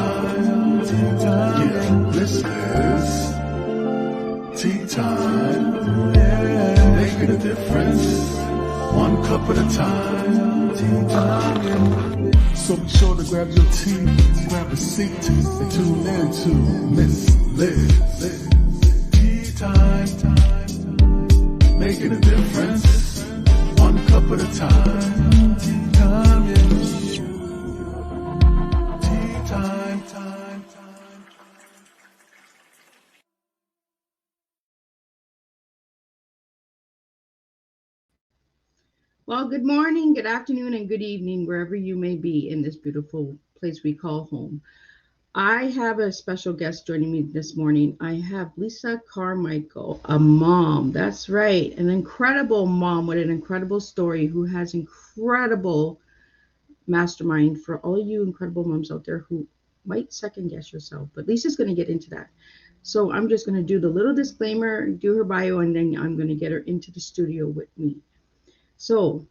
time. Yeah, this is Teatime. Making a difference, one cup at a time. So be sure to grab your tea, grab a seat, and tune in to Miss Liz. Teatime. Making a difference, one cup at a time. Teatime, yeah. Teatime. Well, good morning, good afternoon, and good evening, wherever you may be in this beautiful place we call home. I have a special guest joining me this morning. I have Lisa Carmichael, a mom. That's right, an incredible mom with an incredible story who has incredible mastermind for all you incredible moms out there who might second guess yourself. But Lisa's going to get into that. So I'm just going to do the little disclaimer, do her bio, and then I'm going to get her into the studio with me. So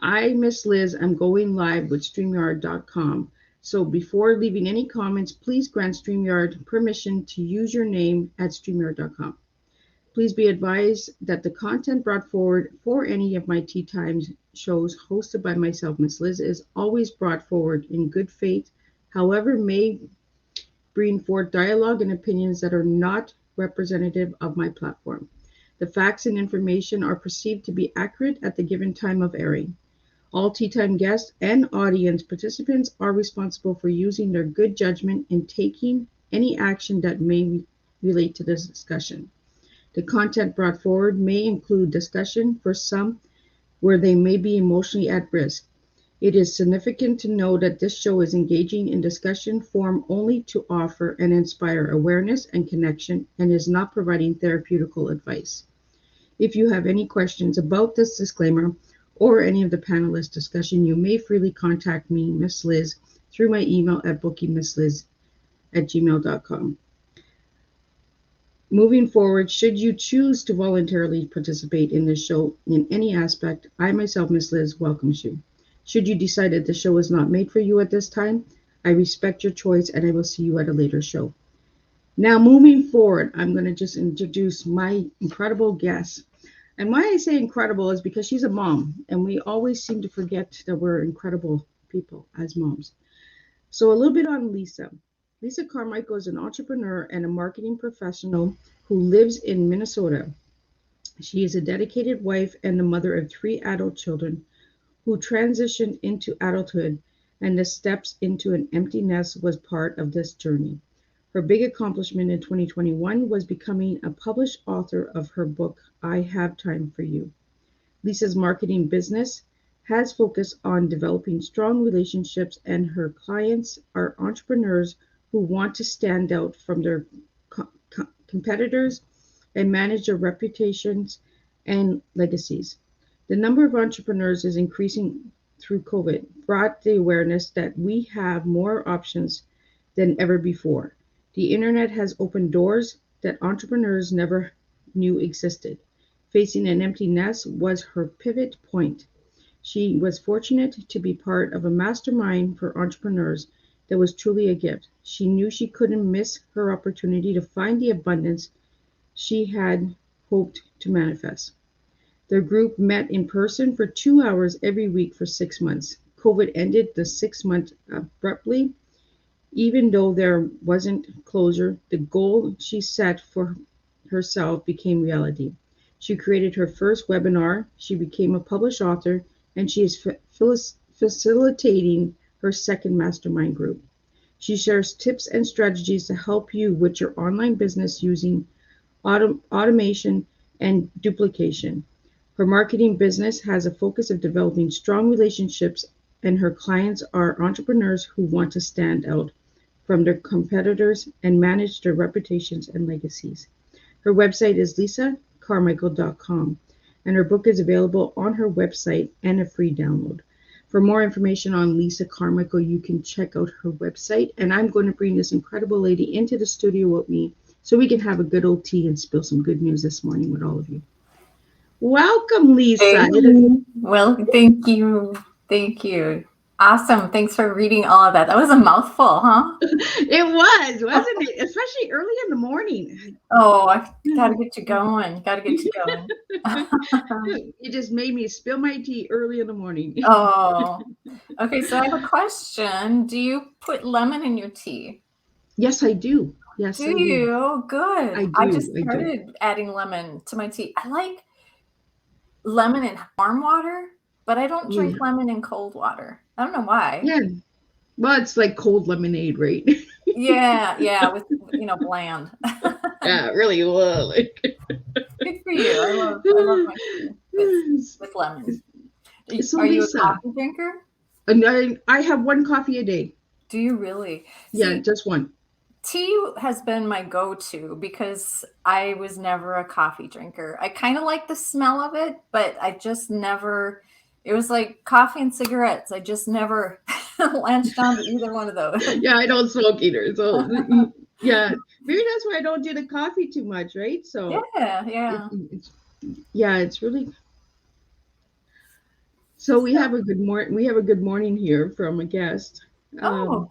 I, Miss Liz, am going live with StreamYard.com. So before leaving any comments, please grant StreamYard permission to use your name at StreamYard.com. Please be advised that the content brought forward for any of my Tea Times shows hosted by myself, Miss Liz, is always brought forward in good faith, however, may bring forth dialogue and opinions that are not representative of my platform. The facts and information are perceived to be accurate at the given time of airing. All Tea Time guests and audience participants are responsible for using their good judgment in taking any action that may relate to this discussion. The content brought forward may include discussion for some where they may be emotionally at risk. It is significant to know that this show is engaging in discussion form only to offer and inspire awareness and connection and is not providing therapeutical advice. If you have any questions about this disclaimer or any of the panelists' discussion, you may freely contact me, Miss Liz, through my email at bookingmissliz@gmail.com. Moving forward, should you choose to voluntarily participate in this show in any aspect, I myself, Miss Liz, welcomes you. Should you decide that the show is not made for you at this time, I respect your choice and I will see you at a later show. Now, moving forward, I'm going to just introduce my incredible guest. And why I say incredible is because she's a mom, and we always seem to forget that we're incredible people as moms. So a little bit on Lisa. Lisa Carmichael is an entrepreneur and a marketing professional who lives in Minnesota. She is a dedicated wife and the mother of 3 adult children who transitioned into adulthood, and the steps into an empty nest was part of this journey. Her big accomplishment in 2021 was becoming a published author of her book, I Have Time for You. Lisa's marketing business has focused on developing strong relationships, and her clients are entrepreneurs who want to stand out from their competitors and manage their reputations and legacies. The number of entrepreneurs is increasing through COVID, brought the awareness that we have more options than ever before. The internet has opened doors that entrepreneurs never knew existed. Facing an empty nest was her pivot point. She was fortunate to be part of a mastermind for entrepreneurs that was truly a gift. She knew she couldn't miss her opportunity to find the abundance she had hoped to manifest. Their group met in person for 2 hours every week for 6 months. COVID ended the 6 months abruptly. Even though there wasn't closure, the goal she set for herself became reality. She created her first webinar, she became a published author, and she is facilitating her second mastermind group. She shares tips and strategies to help you with your online business using automation and duplication. Her marketing business has a focus of developing strong relationships, and her clients are entrepreneurs who want to stand out from their competitors and manage their reputations and legacies. Her website is lisacarmichael.com, and her book is available on her website and a free download. For more information on Lisa Carmichael, you can check out her website, and I'm going to bring this incredible lady into the studio with me so we can have a good old tea and spill some good news this morning with all of you. Welcome, Lisa. Well, thank you. Thank you. Awesome. Thanks for reading all of that. That was a mouthful, huh? It was, wasn't it? Especially early in the morning. Oh, I gotta get you going. Gotta get you going. It just made me spill my tea early in the morning. Oh, okay. So I have a question. Do you put lemon in your tea? Yes, I do. Yes, Do I do. you? Good. I I do. just I do. started adding lemon to my tea. I like lemon in warm water, but I don't Oh, drink yeah. lemon in cold water. I don't know why. Yeah. Well, it's like cold lemonade, right? Yeah, with bland. Yeah, really. Well, like. Good for you. I love my tea with lemon. So, Are you a Lisa, coffee drinker? and I have one coffee a day. Do you really? Yeah, See, just one. tea has been my go-to because I was never a coffee drinker. I kind of like the smell of it, but I just never, it was like coffee and cigarettes. I just never latched on to either one of those. Yeah, I don't smoke either. So, yeah, maybe that's why I don't do the coffee too much, right? So, Yeah. it's really. So we have a good morning here from a guest. Oh, Um,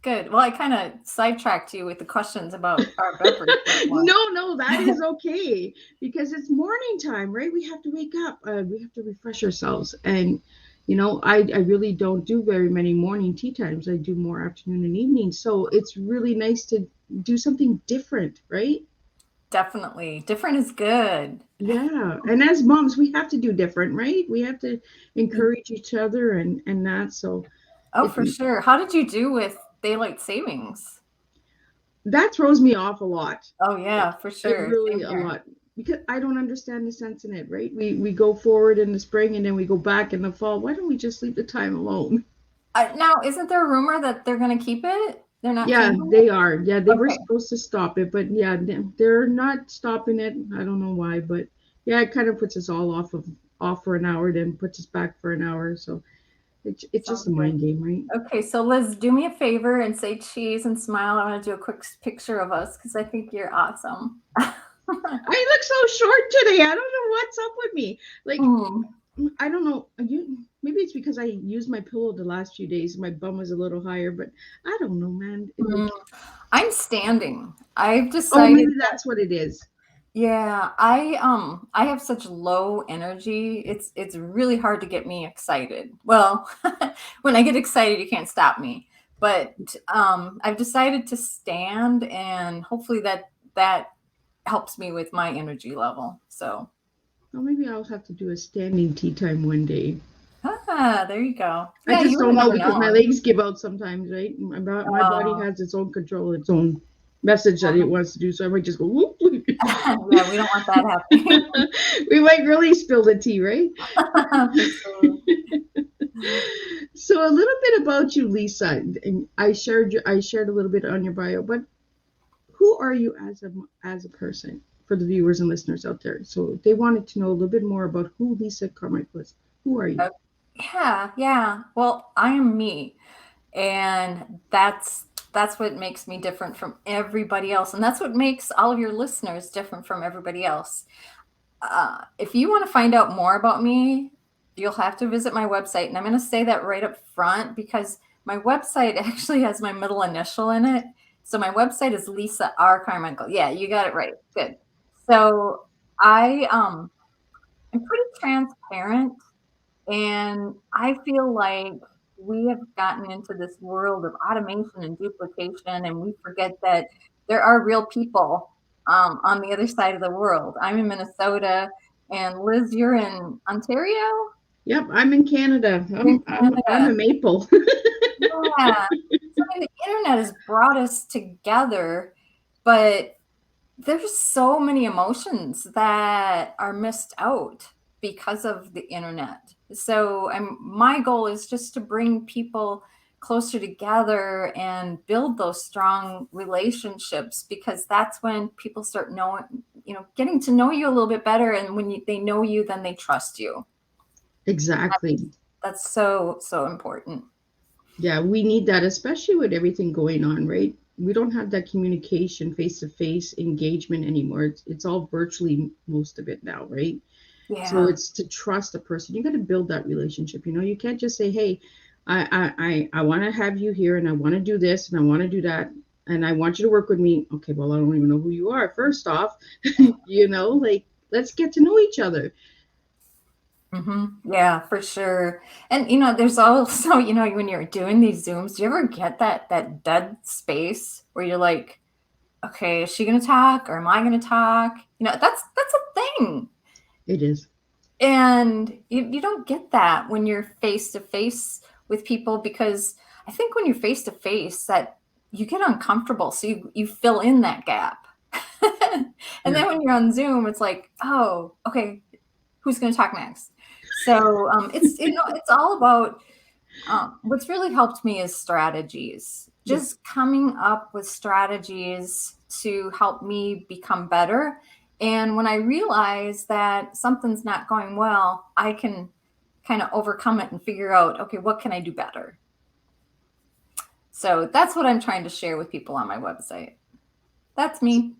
good. Well, I kind of sidetracked you with the questions about our beverage before. no, that is okay because it's morning time, right? We have to wake up. We have to refresh ourselves, and I really don't do very many morning tea times. I do more afternoon and evening. So it's really nice to do something different, right? Definitely. Different is good. Yeah, and as moms, we have to do different, right? We have to encourage each other and that. So Oh, it for sure. How did you do with daylight savings? that throws me off a lot. Oh, yeah, for It sure. really Same a here. lot because I don't understand the sense in it, right? We go forward in the spring and then we go back in the fall. Why don't we just leave the time alone? Now, isn't there a rumor that they're going to keep it? They're not Yeah, changing they it? are. Yeah, they were Okay. supposed to stop it, but yeah, they're not stopping it. I don't know why, but yeah, it kind of puts us all off for an hour, then puts us back for an hour. So it's just Sounds a good. mind game, right? Okay, so Liz, do me a favor and say cheese and smile. I want to do a quick picture of us because I think you're awesome. I look so short today. I don't know what's up with me. Like Hmm. I don't know. Maybe it's because I used my pillow the last few days. My bum was a little higher, but I don't know, man. Hmm. I'm standing. I've Oh, decided maybe that's what it is. yeah, I have such low energy. It's really hard to get me excited. Well, when I get excited, you can't stop me. But I've decided to stand, and hopefully that helps me with my energy level. So, Well, maybe I'll have to do a standing tea time one day. there you go. I Yeah, just you would don't know have because my known. legs give out sometimes, right? My body Oh, has its own control, its own message that it wants to do. So I might just go whoop. yeah, we don't want that happening. We might really spill the tea, right? For sure. So a little bit about you, Lisa. And I shared a little bit on your bio, but who are you as a person for the viewers and listeners out there? So they wanted to know a little bit more about who Lisa Carmichael is. Who are you? Yeah. Well, I am me. And that's what makes me different from everybody else. And that's what makes all of your listeners different from everybody else. If you want to find out more about me, you'll have to visit my website. And I'm going to say that right up front because my website actually has my middle initial in it. So my website is Lisa R. Carmichael. Yeah, you got it right. Good. So I'm pretty transparent, and I feel like we have gotten into this world of automation and duplication, and we forget that there are real people on the other side of the world. I'm in Minnesota, and Liz, you're in Ontario? Yep, I'm in Canada. You're in I'm Canada. a maple. Yeah. So I mean, the internet has brought us together, but there's so many emotions that are missed out because of the internet. So my goal is just to bring people closer together and build those strong relationships because that's when people start knowing, getting to know you a little bit better. And when they know you, then they trust you. Exactly. That's so, so important. Yeah, we need that, especially with everything going on, right? We don't have that communication, face to face engagement anymore. It's all virtually most of it now, right? So Yeah. it's to trust a person. You got to build that relationship. You can't just say, "Hey, I want to have you here, and I want to do this, and I want to do that, and I want you to work with me. Okay, well, I don't even know who you are. First off, like, let's get to know each other. Yeah, for sure. And there's also, when you're doing these Zooms, do you ever get that dead space where you're like, okay, is she gonna talk or am I gonna talk? That's a thing. It is. And you don't get that when you're face to face with people, because I think when you're face to face that you get uncomfortable. So you fill in that gap. And then when you're on Zoom, it's like, oh, okay, who's going to talk next? So it's all about what's really helped me is strategies, just coming up with strategies to help me become better. And when I realize that something's not going well, I can kind of overcome it and figure out, okay, what can I do better? So that's what I'm trying to share with people on my website. That's me.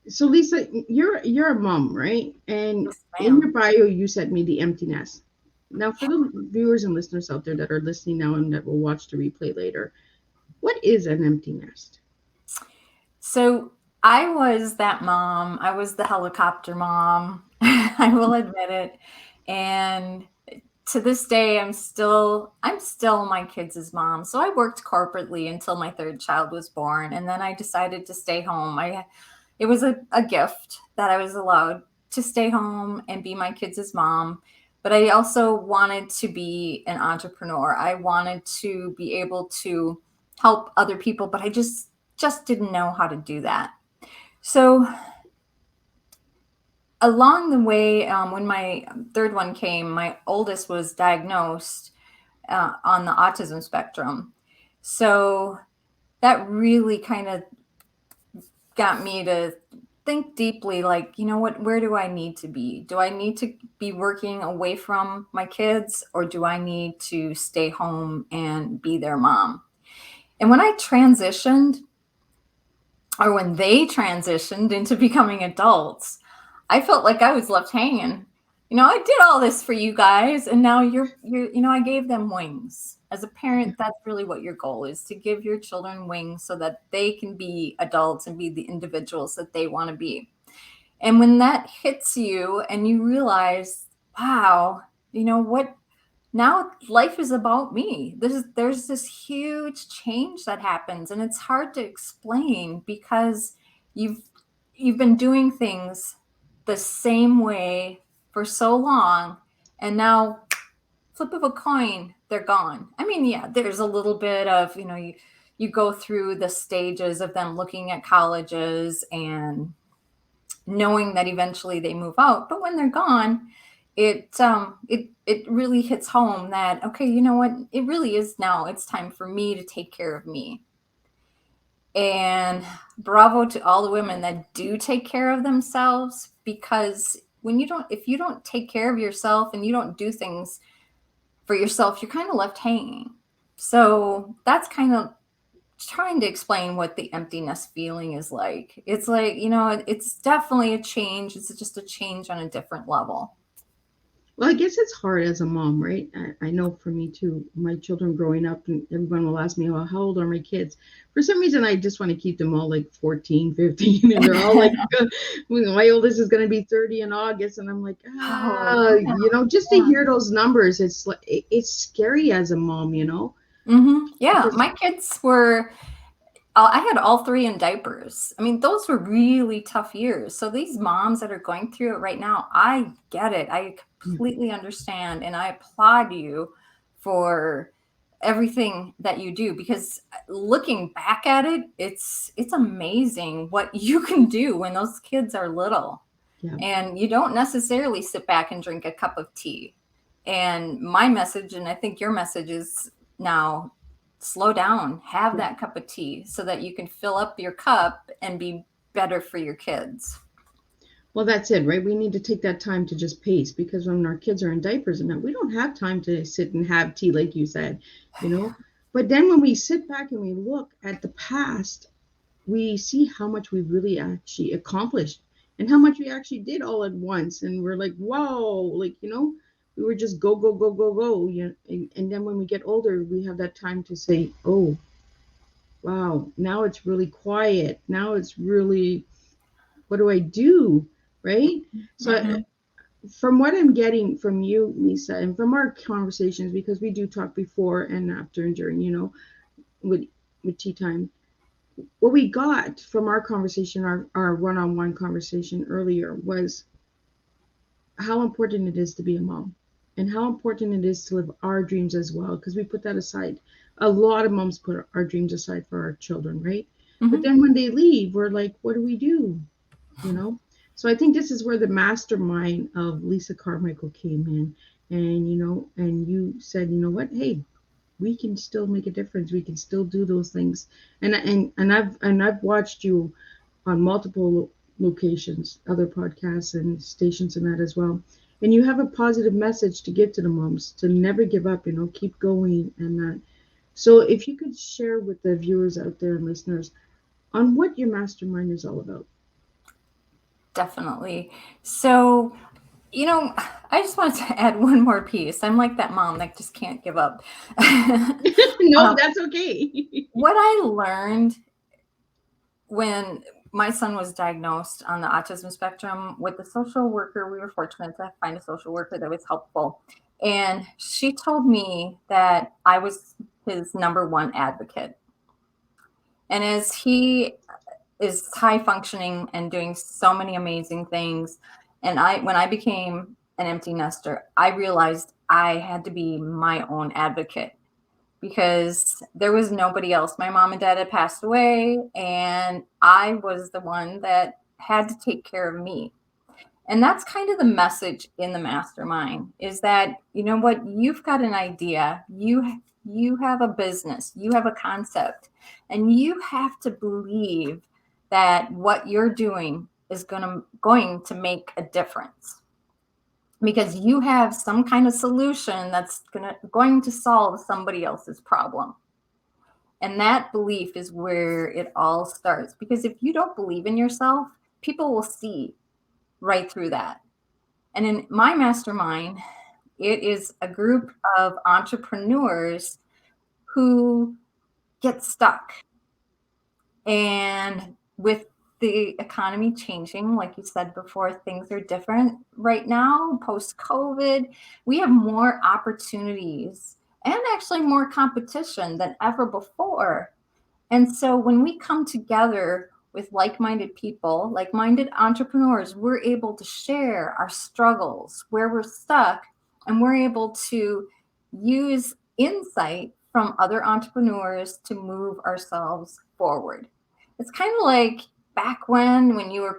So Lisa, you're a mom, right? And Yes, in your ma'am. bio, you sent me the empty nest. Now, for the viewers and listeners out there that are listening now and that will watch the replay later, what is an empty nest? So I was that mom. I was the helicopter mom. I will admit it. And to this day, I'm still my kids' mom. So I worked corporately until my third child was born, and then I decided to stay home. It was a gift that I was allowed to stay home and be my kids' mom. But I also wanted to be an entrepreneur. I wanted to be able to help other people, but I just didn't know how to do that. So along the way, when my third one came, my oldest was diagnosed on the autism spectrum. So that really kind of got me to think deeply, like, what, where do I need to be? Do I need to be working away from my kids, or do I need to stay home and be their mom? And when I transitioned, or when they transitioned into becoming adults, I felt like I was left hanging. I did all this for you guys, and now I gave them wings. As a parent, that's really what your goal is, to give your children wings so that they can be adults and be the individuals that they want to be. And when that hits you and you realize, wow, what, now life is about me. There's this huge change that happens, and it's hard to explain because you've you've been doing things the same way for so long, and now flip of a coin, they're gone. I mean, yeah, there's a little bit of, you go through the stages of them looking at colleges and knowing that eventually they move out, but when they're gone, it really hits home that, okay, you know what, it really is, now it's time for me to take care of me. And bravo to all the women that do take care of themselves, because if you don't take care of yourself and you don't do things for yourself, you're kind of left hanging. So that's kind of trying to explain what the emptiness feeling is like. It's like, it's definitely a change. It's just a change on a different level. Well, I guess it's hard as a mom, right? I know for me too, my children growing up, and everyone will ask me, oh, how old are my kids? For some reason, I just want to keep them all like 14, 15, and they're all like, my oldest is going to be 30 in August. And I'm like, Oh, just to yeah. hear those numbers, it's like, it's scary as a mom, Yeah, because my kids were, I had all three in diapers. I mean, those were really tough years. So these moms that are going through it right now, I get it. I completely understand. And I applaud you for everything that you do, because looking back at it, it's amazing what you can do when those kids are little. yeah. And you don't necessarily sit back and drink a cup of tea. And my message, and I think your message, is now slow down, have that cup of tea so that you can fill up your cup and be better for your kids. Well, that's it, right? We need to take that time to just pace, because when our kids are in diapers and that, we don't have time to sit and have tea, like you said, you know. But then when we sit back and we look at the past, we see how much we really actually accomplished and how much we actually did all at once. And we're like, whoa, like, we were just go, go, go, go, go. You know, and then when we get older, we have that time to say, oh, wow, now it's really quiet. Now it's really, what do I do? Right? So Mm-hmm. from what I'm getting from you, Lisa, and from our conversations, because we do talk before and after and during, you know, with tea time, what we got from our conversation, our one-on-one conversation earlier, was how important it is to be a mom and how important it is to live our dreams as well, because we put that aside. A lot of moms put our dreams aside for our children, right? But Mm-hmm. then when they leave, we're like, what do we do? You know? So I think this is where the mastermind of Lisa Carmichael came in. And, you know, and you said, you know what? Hey, we can still make a difference. We can still do those things. And I've watched you on multiple locations, other podcasts and stations and that as well. And you have a positive message to give to the moms to never give up, you know, keep going and that. So if you could share with the viewers out there and listeners on what your mastermind is all about. Definitely. So, I just wanted to add one more piece. I'm like that mom that just can't give up. No, Um, that's okay. what I learned when my son was diagnosed on the autism spectrum with the social worker, we were fortunate to find a social worker that was helpful. And she told me that I was his number one advocate. And as he is high functioning and doing so many amazing things, and when I became an empty nester, I realized I had to be my own advocate because there was nobody else. My mom and dad had passed away, and I was the one that had to take care of me. And that's kind of the message in the mastermind is that, you know what, you've got an idea, you have a business, you have a concept, and you have to believe that what you're doing is going to make a difference because you have some kind of solution that's going to solve somebody else's problem. And that belief is where it all starts. Because if you don't believe in yourself, people will see right through that. And in my mastermind, it is a group of entrepreneurs who get stuck. And with the economy changing, like you said before, things are different right now, post COVID. We have more opportunities and actually more competition than ever before. And so when we come together with like-minded people, like-minded entrepreneurs, we're able to share our struggles, where we're stuck, and we're able to use insight from other entrepreneurs to move ourselves forward. It's kind of like back when you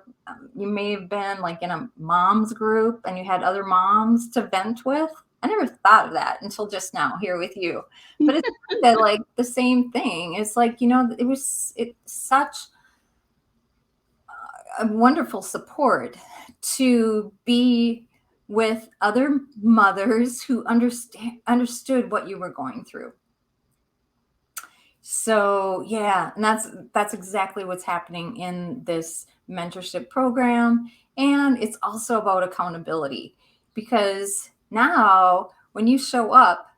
may have been like in a mom's group and you had other moms to vent with. I never thought of that until just now here with you. But it's kind of like the same thing. It's like, it's such a wonderful support to be with other mothers who understood what you were going through. So yeah, and that's exactly what's happening in this mentorship program. And it's also about accountability because now when you show up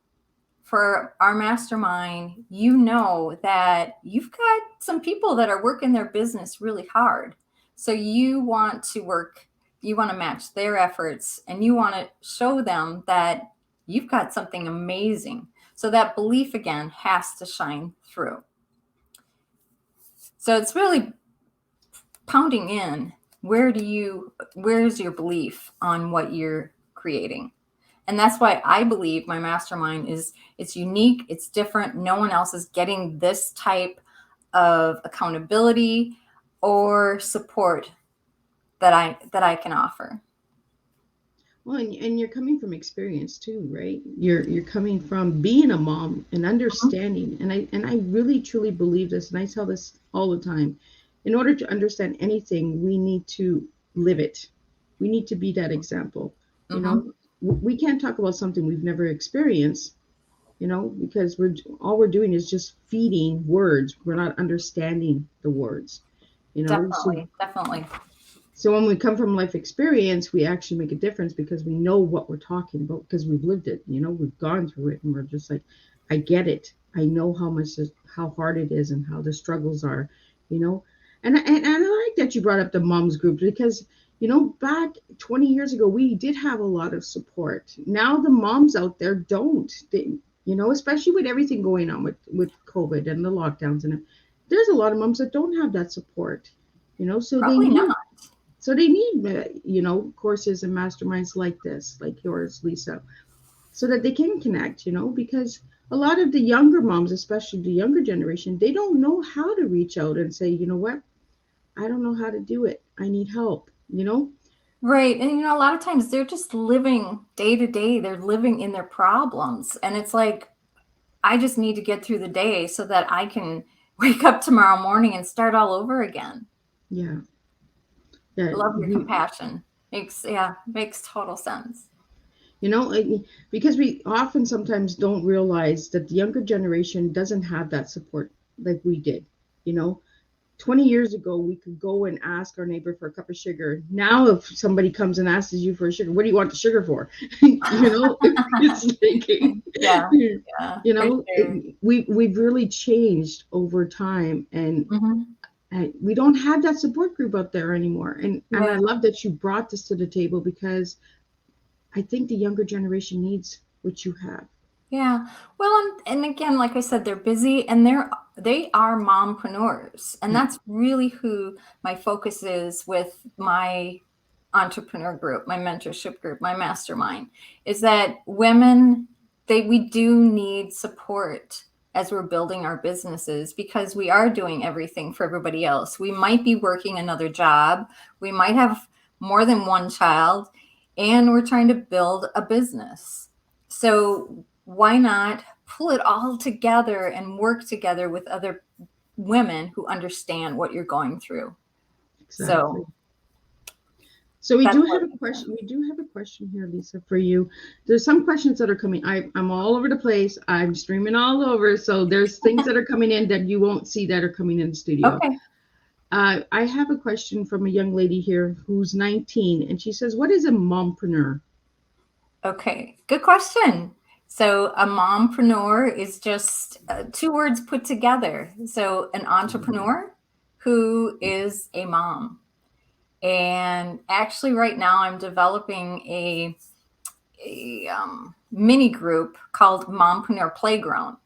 for our mastermind, you know that you've got some people that are working their business really hard. So you want to match their efforts and you want to show them that you've got something amazing. So that belief again has to shine through. So it's really pounding in. Where's your belief on what you're creating? And that's why I believe my mastermind it's unique, it's different. No one else is getting this type of accountability or support that I can offer. Well, and you're coming from experience too, right? You're coming from being a mom and understanding. And I really truly believe this, and I tell this all the time. In order to understand anything, we need to live it. We need to be that example. You Mm-hmm. know, we can't talk about something we've never experienced, you know, because we're doing is just feeding words. We're not understanding the words, you know. So Definitely. So when we come from life experience, we actually make a difference because we know what we're talking about because we've lived it. We've gone through it, and we're just like, I get it. I know how hard it is, and how the struggles are. You know, and I like that you brought up the moms group because back 20 years ago we did have a lot of support. Now the moms out there don't. Especially with everything going on with COVID and the lockdowns, and there's a lot of moms that don't have that support. So they Probably need not. so they need, courses and masterminds like this, like yours, Lisa, so that they can connect, because a lot of the younger moms, especially the younger generation, they don't know how to reach out and say, you know what, I don't know how to do it. I need help. Right. And, a lot of times they're just living day to day. They're living in their problems. And it's like, I just need to get through the day so that I can wake up tomorrow morning and start all over again. Yeah. I Yeah. love your compassion. Makes total sense. Because we often sometimes don't realize that the younger generation doesn't have that support like we did. 20 years ago, we could go and ask our neighbor for a cup of sugar. Now, if somebody comes and asks you for sugar, what do you want the sugar for? It's like, Yeah. Sure. we've really changed over time, and Mm-hmm. we don't have that support group out there anymore. And Yeah. I love that you brought this to the table because I think the younger generation needs what you have. Yeah. Well, and again, like I said, they're busy and they are mompreneurs. And that's really who my focus is with my entrepreneur group, my mentorship group, my mastermind, is that women, we do need support as we're building our businesses because we are doing everything for everybody else. We might be working another job. We might have more than one child, and we're trying to build a business. So why not pull it all together and work together with other women who understand what you're going through? Exactly. So we that's do what have a question. We do have a question here, Lisa, for you. There's some questions that are coming. I'm all over the place. I'm streaming all over. So there's things that are coming in that you won't see that are coming in the studio. Okay. I have a question from a young lady here who's 19, and she says, "What is a mompreneur?" Okay, good question. So a mompreneur is just two words put together. So an entrepreneur who is a mom. And actually right now I'm developing a mini group called Mompreneur Playground.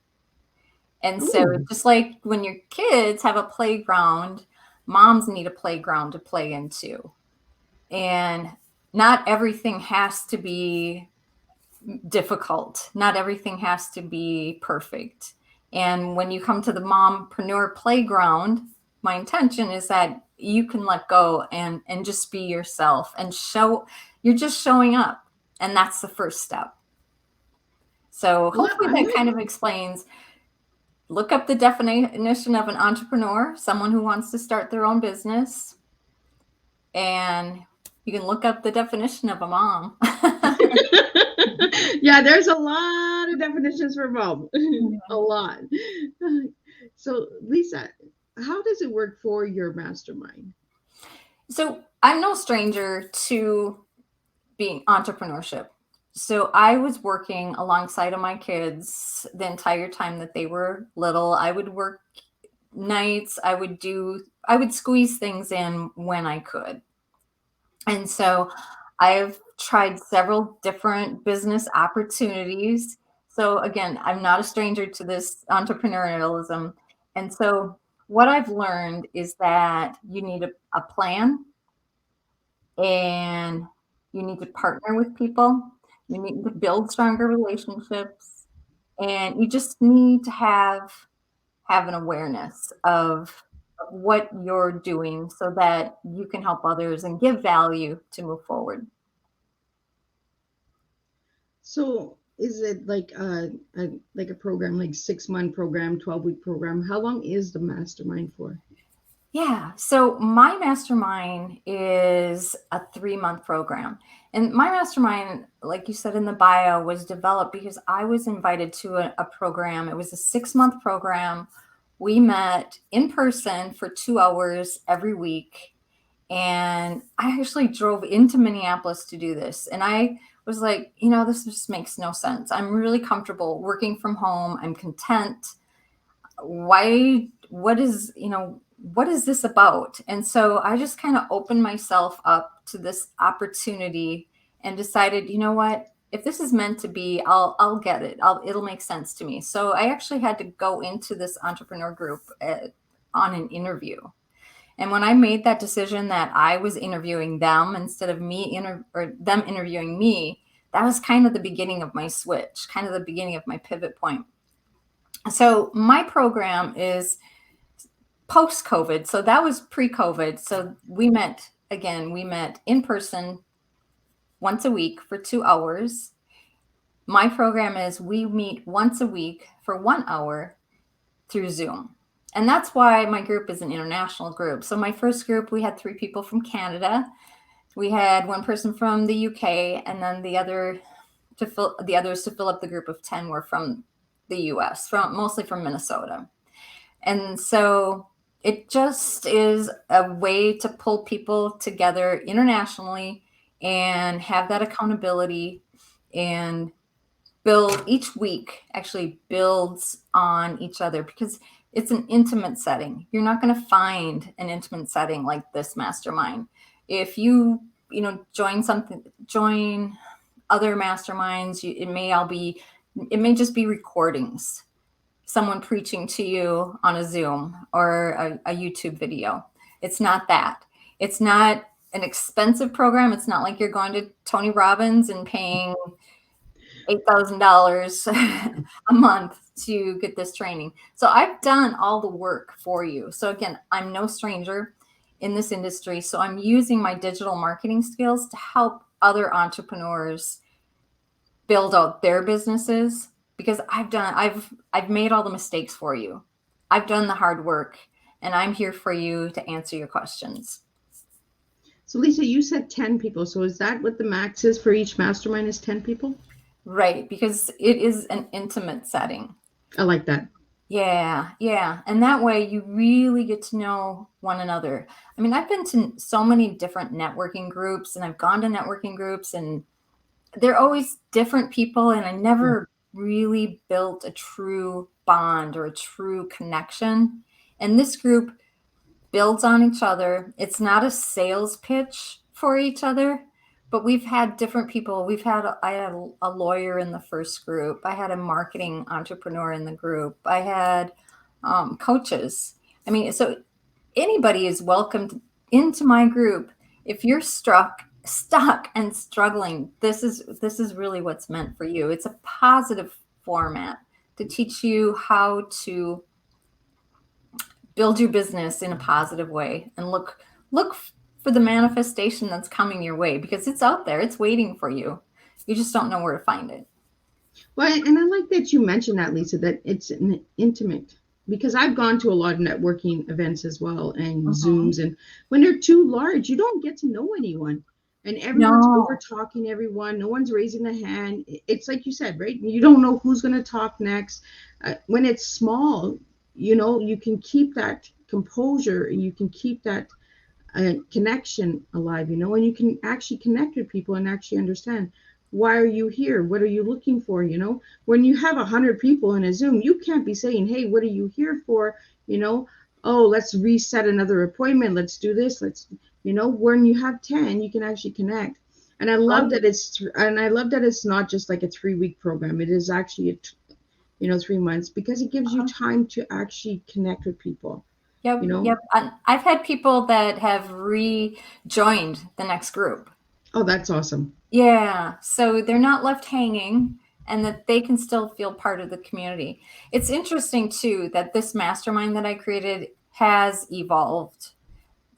And so Ooh. just like when your kids have a playground, moms need a playground to play into. And not everything has to be difficult. Not everything has to be perfect. And when you come to the Mompreneur Playground, my intention is that you can let go and just be yourself and you're just showing up. And that's the first step. So hopefully that kind of explains. Look up the definition of an entrepreneur, someone who wants to start their own business. And you can look up the definition of a mom. Yeah, there's a lot of definitions for mom. A lot. So, Lisa, how does it work for your mastermind? So I'm no stranger to being entrepreneurship. So I was working alongside of my kids the entire time that they were little. I would work nights. I would squeeze things in when I could. And so I've tried several different business opportunities. So again, I'm not a stranger to this entrepreneurialism. And so what I've learned is that you need a plan, and you need to partner with people. You need to build stronger relationships, and you just need to have an awareness of what you're doing so that you can help others and give value to move forward. So, is it like a program, like 6-month program, 12-week program? How long is the mastermind for? Yeah. So my mastermind is a 3-month program. And my mastermind, like you said in the bio, was developed because I was invited to a program. It was a 6-month program. We met in person for 2 hours every week. And I actually drove into Minneapolis to do this. And I was like, this just makes no sense. I'm really comfortable working from home. I'm content. What is this about? And so I just kind of opened myself up to this opportunity and decided, you know what? If this is meant to be, I'll get it. It'll make sense to me. So I actually had to go into this entrepreneur group on an interview. And when I made that decision that I was interviewing them instead of or them interviewing me, that was kind of the beginning of my switch, kind of the beginning of my pivot point. So my program is post-COVID. So that was pre-COVID. So we met in person once a week for 2 hours. My program is we meet once a week for 1 hour through Zoom. And that's why my group is an international group. So my first group, we had 3 people from Canada. We had 1 person from the UK, and then the others to fill up the group of 10 were from the US, mostly from Minnesota. And so it just is a way to pull people together internationally and have that accountability, and build each week actually builds on each other, because it's an intimate setting. You're not going to find an intimate setting like this mastermind. If you join other masterminds, it may just be recordings, someone preaching to you on a Zoom or a YouTube video. It's not that. It's not an expensive program. It's not like you're going to Tony Robbins and paying $8,000 a month to get this training. So I've done all the work for you. So again, I'm no stranger in this industry. So I'm using my digital marketing skills to help other entrepreneurs build out their businesses, because I've made all the mistakes for you. I've done the hard work, and I'm here for you to answer your questions. So Lisa, you said 10 people. So is that what the max is for each mastermind, is 10 people? Right, because it is an intimate setting. I like that. Yeah. And that way you really get to know one another. I mean, I've been to so many different networking groups, and I've gone to networking groups, and they're always different people. And I never really built a true bond or a true connection. And this group builds on each other. It's not a sales pitch for each other. But we've had different people. I had a lawyer in the first group. I had a marketing entrepreneur in the group. I had coaches. I mean, so anybody is welcomed into my group. If you're stuck and struggling, this is really what's meant for you. It's a positive format to teach you how to build your business in a positive way, and look for the manifestation that's coming your way, because it's out there. It's waiting for you. You just don't know where to find it. Well, and I like that you mentioned that, Lisa, that it's an intimate, because I've gone to a lot of networking events as well, and Zooms, and when they're too large, you don't get to know anyone, and everyone's over talking everyone. No one's raising a hand. It's like you said, right? You don't know who's going to talk next. When it's small, you can keep that composure, and you can keep that connection alive, and you can actually connect with people and actually understand, why are you here? What are you looking for? When you have 100 people in a Zoom, you can't be saying, hey, what are you here for? Oh, let's reset another appointment. Let's do this. When you have 10, you can actually connect. And I love that it's not just like a 3-week program. It is actually 3 months, because it gives you time to actually connect with people. Yep. I've had people that have rejoined the next group. Oh, that's awesome. Yeah. So they're not left hanging, and that they can still feel part of the community. It's interesting too, that this mastermind that I created has evolved.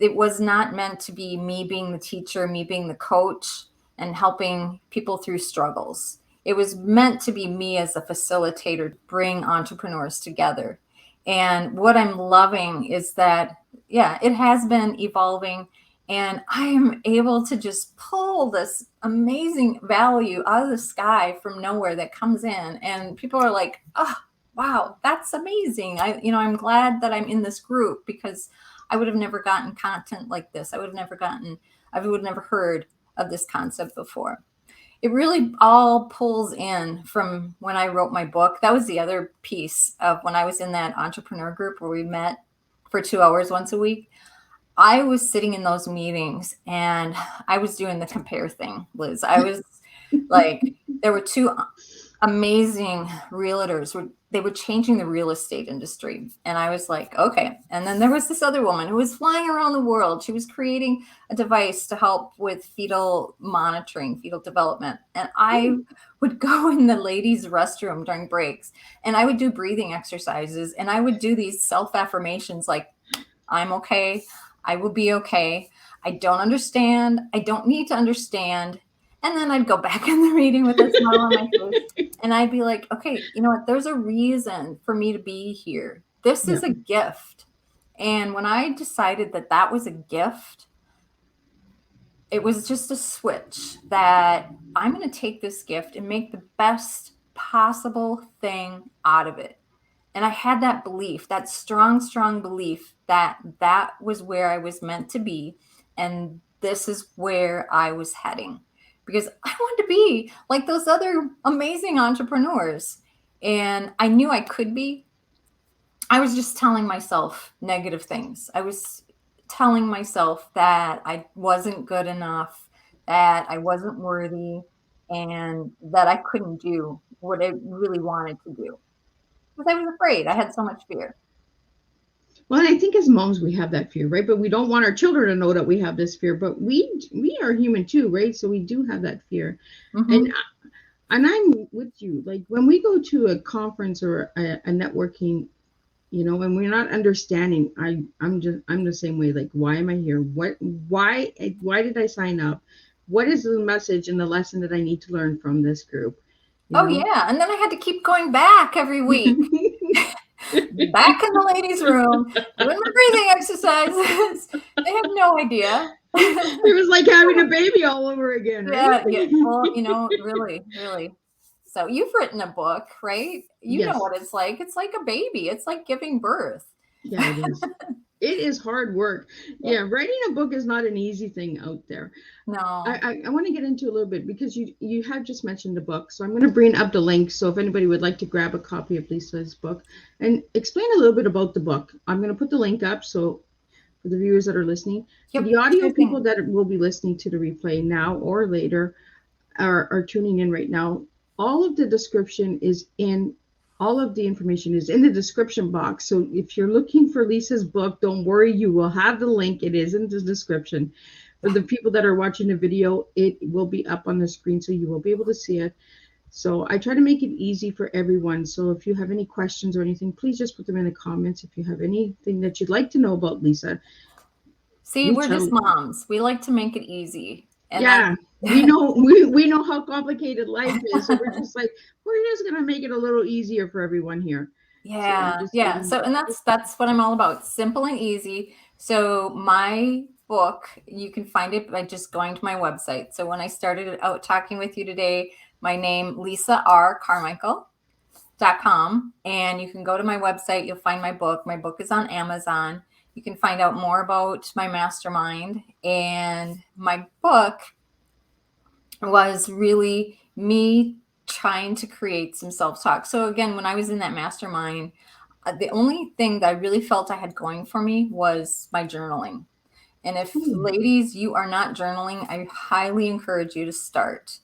It was not meant to be me being the teacher, me being the coach, and helping people through struggles. It was meant to be me as a facilitator to bring entrepreneurs together. And what I'm loving is that, it has been evolving, and I am able to just pull this amazing value out of the sky from nowhere that comes in. And people are like, oh, wow, that's amazing. I'm glad that I'm in this group, because I would have never gotten content like this. I would have never heard of this concept before. It really all pulls in from when I wrote my book. That was the other piece of when I was in that entrepreneur group where we met for 2 hours once a week. I was sitting in those meetings and I was doing the compare thing, Liz. I was like, there were two amazing realtors. They were changing the real estate industry. And I was like, okay. And then there was this other woman who was flying around the world. She was creating a device to help with fetal monitoring, fetal development. And I would go in the ladies' restroom during breaks and I would do breathing exercises and I would do these self-affirmations like, I'm okay. I will be okay. I don't understand. I don't need to understand. And then I'd go back in the meeting with a smile on my face. And I'd be like, okay, you know what? There's a reason for me to be here. This is a gift. And when I decided that that was a gift, it was just a switch that I'm going to take this gift and make the best possible thing out of it. And I had that belief, that strong, strong belief that that was where I was meant to be. And this is where I was heading, because I wanted to be like those other amazing entrepreneurs. And I knew I could be. I was just telling myself negative things. I was telling myself that I wasn't good enough, that I wasn't worthy, and that I couldn't do what I really wanted to do. Because I was afraid. I had so much fear. Well, and I think as moms, we have that fear, right? But we don't want our children to know that we have this fear. But we are human too, right? So we do have that fear. Mm-hmm. And I'm with you. Like when we go to a conference or a networking, when we're not understanding, I'm the same way. Like, why am I here? Why did I sign up? What is the message and the lesson that I need to learn from this group? Oh, yeah. And then I had to keep going back every week. Back in the ladies' room, doing my breathing exercises. They have no idea. It was like having a baby all over again, right? Yeah. Well, really, really. So you've written a book, right? You know what it's like. It's like a baby. It's like giving birth. Yeah, it is. It is hard work. Yeah, writing a book is not an easy thing out there. No. I want to get into a little bit because you have just mentioned the book. So I'm going to bring up the link. So if anybody would like to grab a copy of Lisa's book and explain a little bit about the book, I'm going to put the link up. So for the viewers that are listening, the audio people that will be listening to the replay now or later are tuning in right now. All of the description is in. All of the information is in the description box. So if you're looking for Lisa's book, don't worry, you will have the link. It is in the description. For the people that are watching the video, it will be up on the screen, so you will be able to see it. So I try to make it easy for everyone. So if you have any questions or anything, please just put them in the comments. If you have anything that you'd like to know about Lisa. See, we're just moms. We like to make it easy. And we know how complicated life is. So we're just going to make it a little easier for everyone here. Yeah. So, and that's what I'm all about. Simple and easy. So my book, you can find it by just going to my website. So when I started out talking with you today, my name, LisaRCarmichael.com, and you can go to my website. You'll find my book. My book is on Amazon. You can find out more about my mastermind, and my book was really me trying to create some self-talk. So again, when I was in that mastermind, the only thing that I really felt I had going for me was my journaling. And if ladies, you are not journaling, I highly encourage you to start,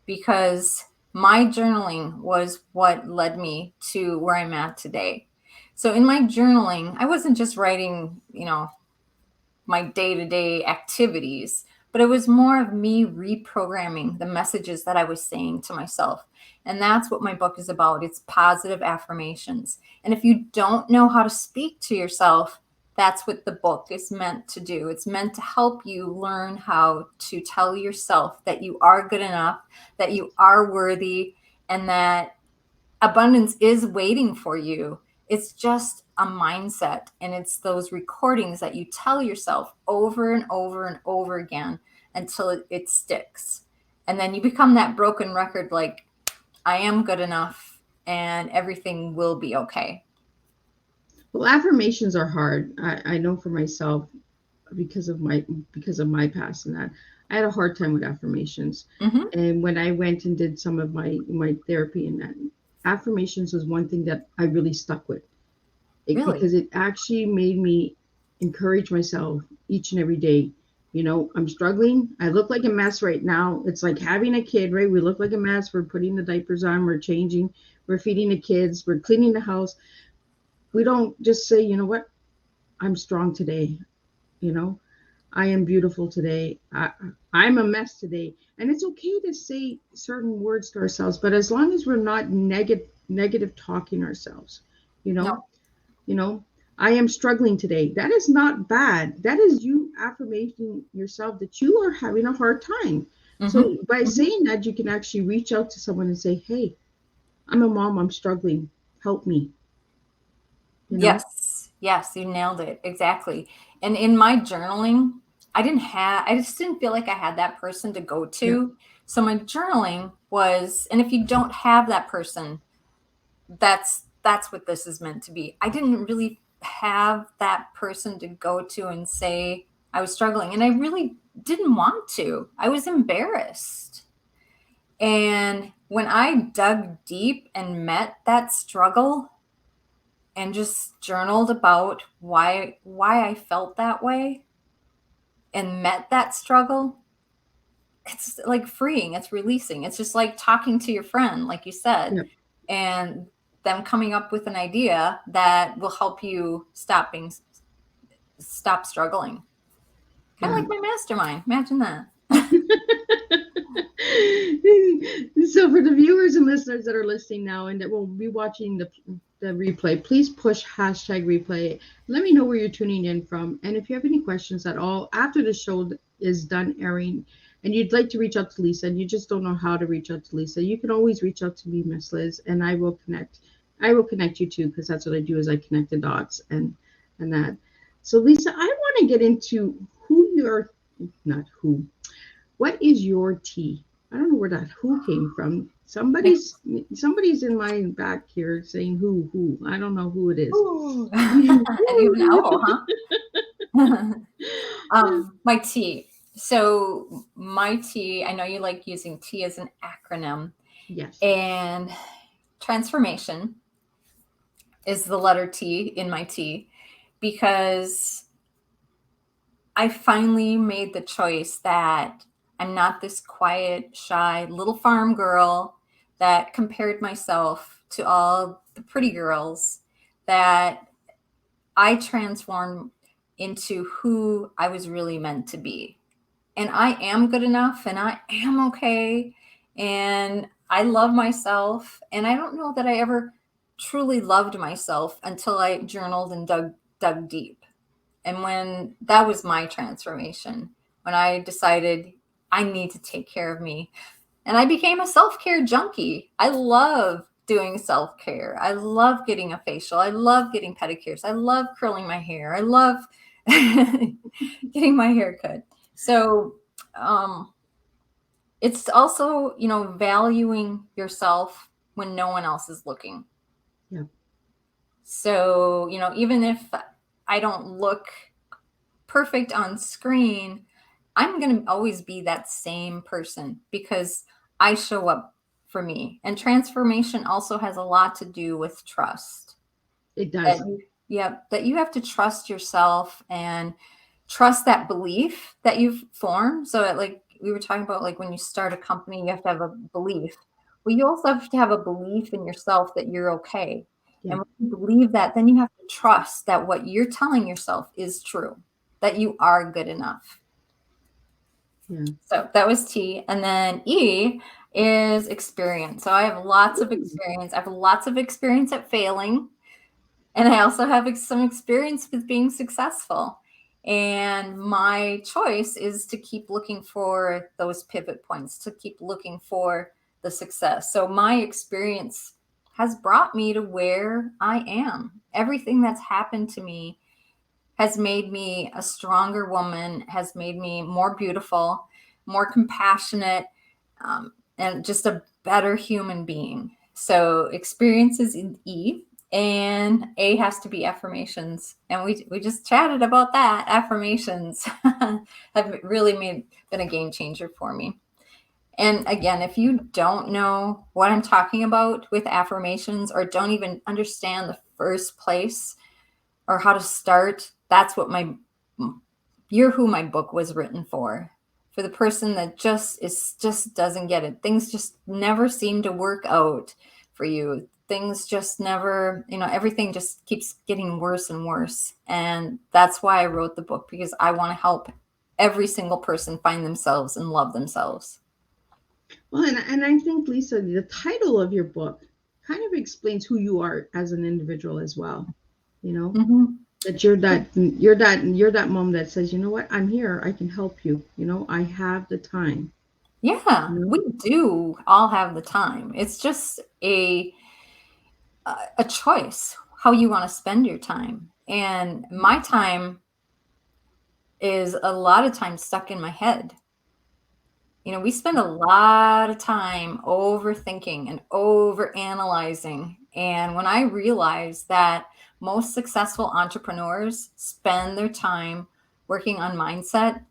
because my journaling was what led me to where I'm at today. So in my journaling, I wasn't just writing, my day-to-day activities, but it was more of me reprogramming the messages that I was saying to myself. And that's what my book is about. It's positive affirmations. And if you don't know how to speak to yourself, that's what the book is meant to do. It's meant to help you learn how to tell yourself that you are good enough, that you are worthy, and that abundance is waiting for you. It's just a mindset, and it's those recordings that you tell yourself over and over and over again until it sticks. And then you become that broken record, like, I am good enough, and everything will be okay. Well, affirmations are hard. I know for myself because of my past and that I had a hard time with affirmations. Mm-hmm. And when I went and did some of my therapy and that, affirmations was one thing that I really stuck with. Really? Because it actually made me encourage myself each and every day. You know, I'm struggling. I look like a mess right now. It's like having a kid, right? We look like a mess. We're putting the diapers on. We're changing. We're feeding the kids. We're cleaning the house. We don't just say, you know what? I'm strong today. You know, I am beautiful today. I'm a mess today. And it's okay to say certain words to ourselves, but as long as we're not negative talking ourselves, you know, No. you know, I am struggling today. That is not bad. That is you affirming yourself that you are having a hard time. Mm-hmm. So by Mm-hmm. saying that, you can actually reach out to someone and say, hey, I'm a mom. I'm struggling. Help me. You know? Yes. Yes, you nailed it. Exactly. And in my journaling, I just didn't feel like I had that person to go Yeah. to. So my journaling was, and if you don't have that person, that's what this is meant to be. I didn't really have that person to go to and say I was struggling, and I really didn't want to. I was embarrassed. And when I dug deep and met that struggle and just journaled about why I felt that way and met that struggle, it's like freeing, it's releasing. It's just like talking to your friend, like you said, Yeah. and them coming up with an idea that will help you stop struggling. Kind of Yeah. like my mastermind. Imagine that. So for the viewers and listeners that are listening now and that will be watching the replay, please push hashtag replay. Let me know where you're tuning in from. And if you have any questions at all after the show is done airing and you'd like to reach out to Lisa and you just don't know how to reach out to Lisa, you can always reach out to me, Miss Liz, and I will connect you too, because that's what I do is I connect the dots and that. So Lisa, I want to get into what is your tea? I don't know where that who came from. Somebody's in my back here saying who. I don't know who it is. Ooh. And even owl, huh? My T. So my T, I know you like using T as an acronym. Yes. And transformation is the letter T in my T, because I finally made the choice that I'm not this quiet, shy little farm girl that compared myself to all the pretty girls, that I transformed into who I was really meant to be. And I am good enough and I am okay. And I love myself. And I don't know that I ever truly loved myself until I journaled and dug deep. And when that was my transformation, when I decided I need to take care of me, and I became a self-care junkie. I love doing self-care. I love getting a facial. I love getting pedicures. I love curling my hair. I love getting my hair cut. So it's also, valuing yourself when no one else is looking. Yeah. So, even if I don't look perfect on screen, I'm going to always be that same person because I show up for me. And transformation also has a lot to do with trust. It does. That you have to trust yourself and trust that belief that you've formed. So like we were talking about, like when you start a company, you have to have a belief. Well, you also have to have a belief in yourself that you're okay. Yeah. And when you believe that, then you have to trust that what you're telling yourself is true, that you are good enough. Yeah. So that was T. And then E is experience. So I have lots of experience. I have lots of experience at failing. And I also have some experience with being successful. And my choice is to keep looking for those pivot points, to keep looking for the success. So my experience has brought me to where I am. Everything that's happened to me has made me a stronger woman, has made me more beautiful, more compassionate, and just a better human being. So experience is in E, and A has to be affirmations. And we just chatted about that. Affirmations have really been a game changer for me. And again, if you don't know what I'm talking about with affirmations, or don't even understand the first place or how to start, that's what You're Who my book was written for. For the person that just doesn't get it. Things just never seem to work out for you. Things just never, everything just keeps getting worse and worse. And that's why I wrote the book, because I want to help every single person find themselves and love themselves. Well, and I think, Lisa, the title of your book kind of explains who you are as an individual as well. That you're that mom that says, you know what, I'm here, I can help you. I have the time. Yeah, we do all have the time. It's just a choice how you want to spend your time. And my time is a lot of time stuck in my head. We spend a lot of time overthinking and overanalyzing. And when I realized that most successful entrepreneurs spend their time working on mindset,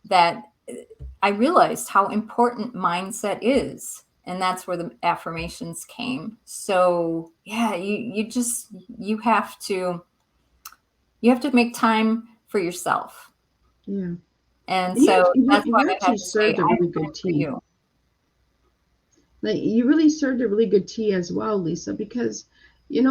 that I realized how important mindset is. And that's where the affirmations came. So yeah, you have to make time for yourself. Yeah. And so that's why you I had to say, served a really good tea. Like, you really served a really good tea as well, Lisa, because you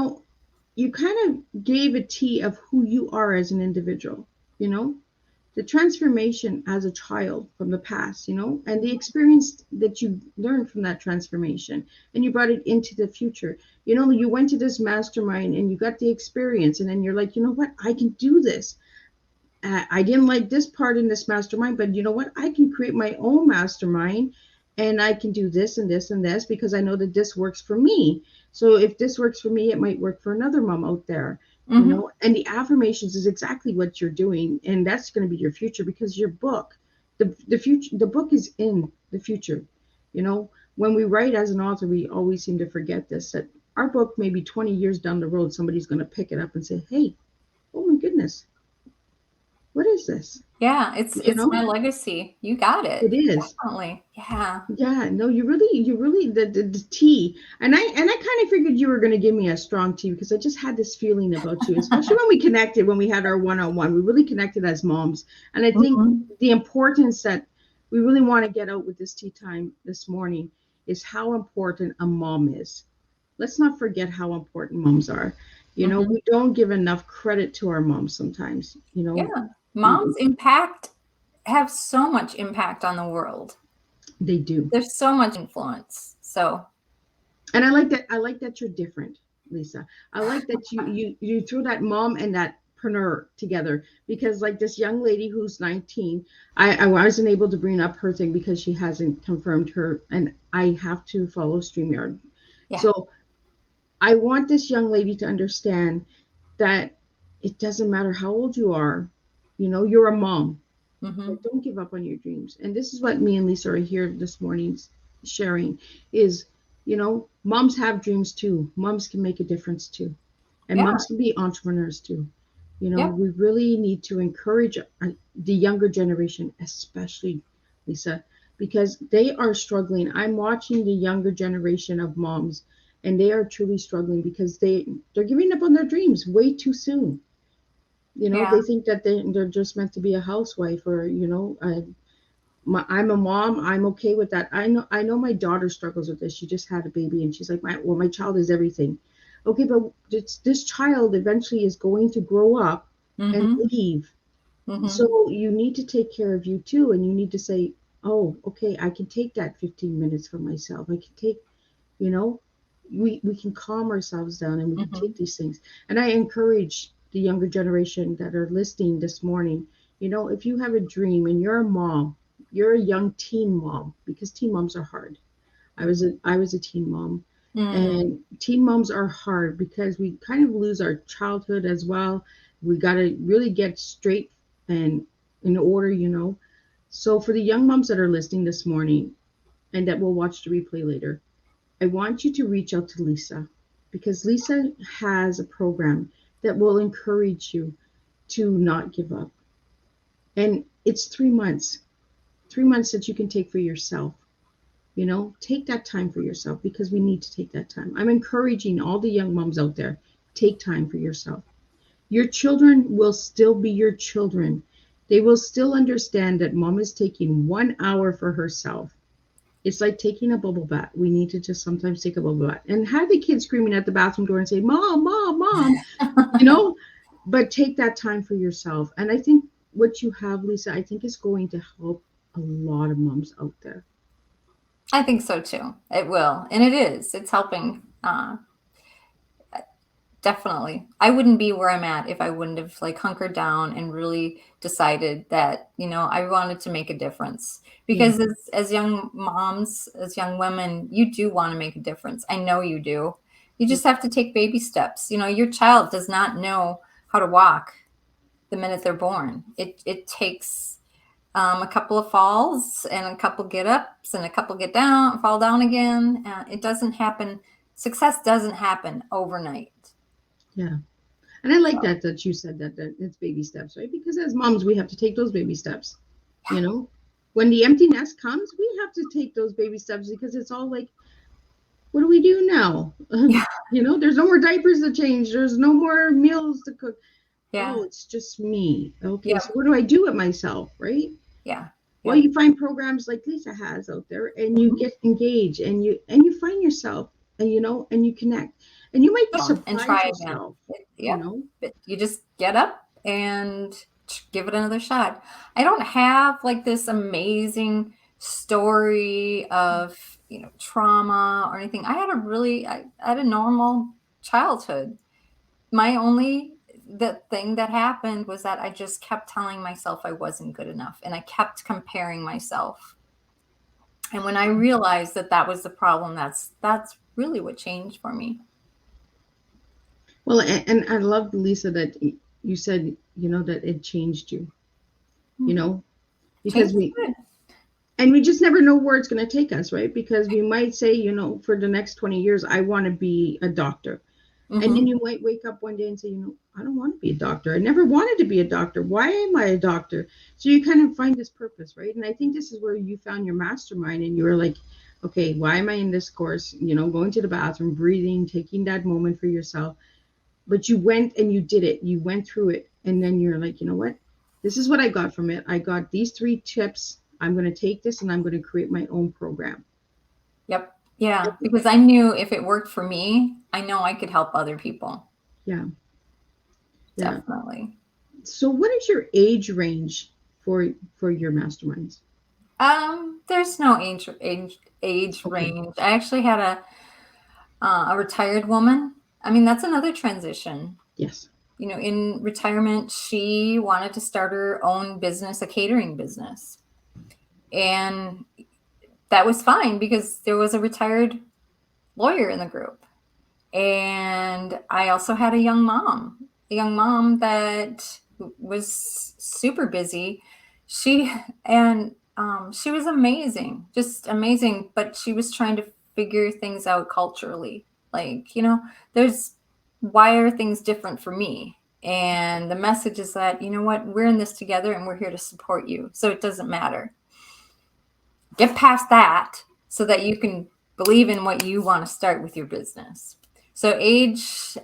kind of gave a tea of who you are as an individual. The transformation as a child from the past, and the experience that you learned from that transformation, and you brought it into the future. You went to this mastermind and you got the experience, and then you're like, you know what, I can do this. I didn't like this part in this mastermind, but you know what, I can create my own mastermind, and I can do this and this and this because I know that this works for me. So if this works for me, it might work for another mom out there. And the affirmations is exactly what you're doing, and that's going to be your future, because your book, the book is in the future. When we write as an author, we always seem to forget this, that our book may be 20 years down the road, somebody's going to pick it up and say, hey, oh my goodness, what is this? Yeah, it's my legacy. You got it. It is. Definitely. Yeah. Yeah, no, you really the tea. And I kind of figured you were going to give me a strong tea, because I just had this feeling about you, especially when we had our one-on-one. We really connected as moms. And I think the importance that we really want to get out with this tea time this morning is how important a mom is. Let's not forget how important moms are. We don't give enough credit to our moms sometimes. Yeah. Moms have so much impact on the world. They do. There's so much influence. So, and I like that you're different, Lisa. I like that you threw that mom and that preneur together, because like this young lady who's 19, I wasn't able to bring up her thing because she hasn't confirmed her, and I have to follow StreamYard. Yeah. So I want this young lady to understand that it doesn't matter how old you are. You're a mom. But don't give up on your dreams. And this is what me and Lisa are here this morning sharing is, moms have dreams too. Moms can make a difference too. And moms can be entrepreneurs too. We really need to encourage the younger generation, especially, Lisa, because they are struggling. I'm watching the younger generation of moms, and they are truly struggling because they're giving up on their dreams way too soon. They think that they're just meant to be a housewife, or I'm a mom, I'm okay with that. I know my daughter struggles with this. She just had a baby, and she's like, my child is everything. Okay, but this child eventually is going to grow up and leave. So you need to take care of you too, and you need to say, oh, okay, I can take that 15 minutes for myself. I can take, we can calm ourselves down, and we can take these things. And I encourage the younger generation that are listening this morning, if you have a dream and you're a mom, you're a young teen mom, because teen moms are hard. I was a teen mom, and teen moms are hard because we kind of lose our childhood as well. We got to really get straight and in order, So for the young moms that are listening this morning and that will watch the replay later, I want you to reach out to Lisa, because Lisa has a program that will encourage you to not give up. And it's 3 months that you can take for yourself. Take that time for yourself, because we need to take that time. I'm encouraging all the young moms out there, take time for yourself. Your children will still be your children. They will still understand that mom is taking 1 hour for herself. It's like taking a bubble bath. We need to just sometimes take a bubble bath and have the kids screaming at the bathroom door and say, Mom, Mom, Mom, but take that time for yourself. And I think what you have, Lisa, I think is going to help a lot of moms out there. I think so too. It will. And it is. It's helping. Definitely. I wouldn't be where I'm at if I wouldn't have hunkered down and really decided that, I wanted to make a difference. Because as young moms, as young women, you do want to make a difference. I know you do. You just have to take baby steps. Your child does not know how to walk the minute they're born. It takes a couple of falls and a couple get ups and a couple fall down again. It doesn't happen. Success doesn't happen overnight. Yeah. And I like that you said that it's baby steps, right? Because as moms, we have to take those baby steps. When the empty nest comes, we have to take those baby steps, because it's all like, what do we do now? Yeah. There's no more diapers to change. There's no more meals to cook. Yeah. Oh, it's just me. Okay. Yeah. So what do I do with myself? Right. Yeah. Well, you find programs like Lisa has out there, and you get engaged, and you find yourself, and and you connect. And you might be surprised and try yourself, again. But you just get up and give it another shot. I don't have this amazing story of trauma or anything. I had a normal childhood. The thing that happened was that I just kept telling myself I wasn't good enough, and I kept comparing myself. And when I realized that was the problem, that's really what changed for me. Well, and I love, Lisa, that you said, that it changed you, because we just never know where it's going to take us, right? Because we might say, for the next 20 years, I want to be a doctor. Mm-hmm. And then you might wake up one day and say, I don't want to be a doctor. I never wanted to be a doctor. Why am I a doctor? So you kind of find this purpose, right? And I think this is where you found your mastermind, and you were like, okay, why am I in this course? Going to the bathroom, breathing, taking that moment for yourself. But you went and you did it. You went through it. And then you're like, you know what? This is what I got from it. I got these 3 tips. I'm going to take this and I'm going to create my own program. Yep. Yeah. Because I knew if it worked for me, I know I could help other people. Yeah. Definitely. So what is your age range for your masterminds? There's no age range. I actually had a retired woman. I mean, that's another transition. Yes. In retirement, she wanted to start her own business, a catering business. And that was fine, because there was a retired lawyer in the group. And I also had a young mom that was super busy. She was amazing, just amazing. But she was trying to figure things out culturally. Why are things different for me? And the message is that, we're in this together and we're here to support you. So it doesn't matter. Get past that so that you can believe in what you want to start with your business. So age,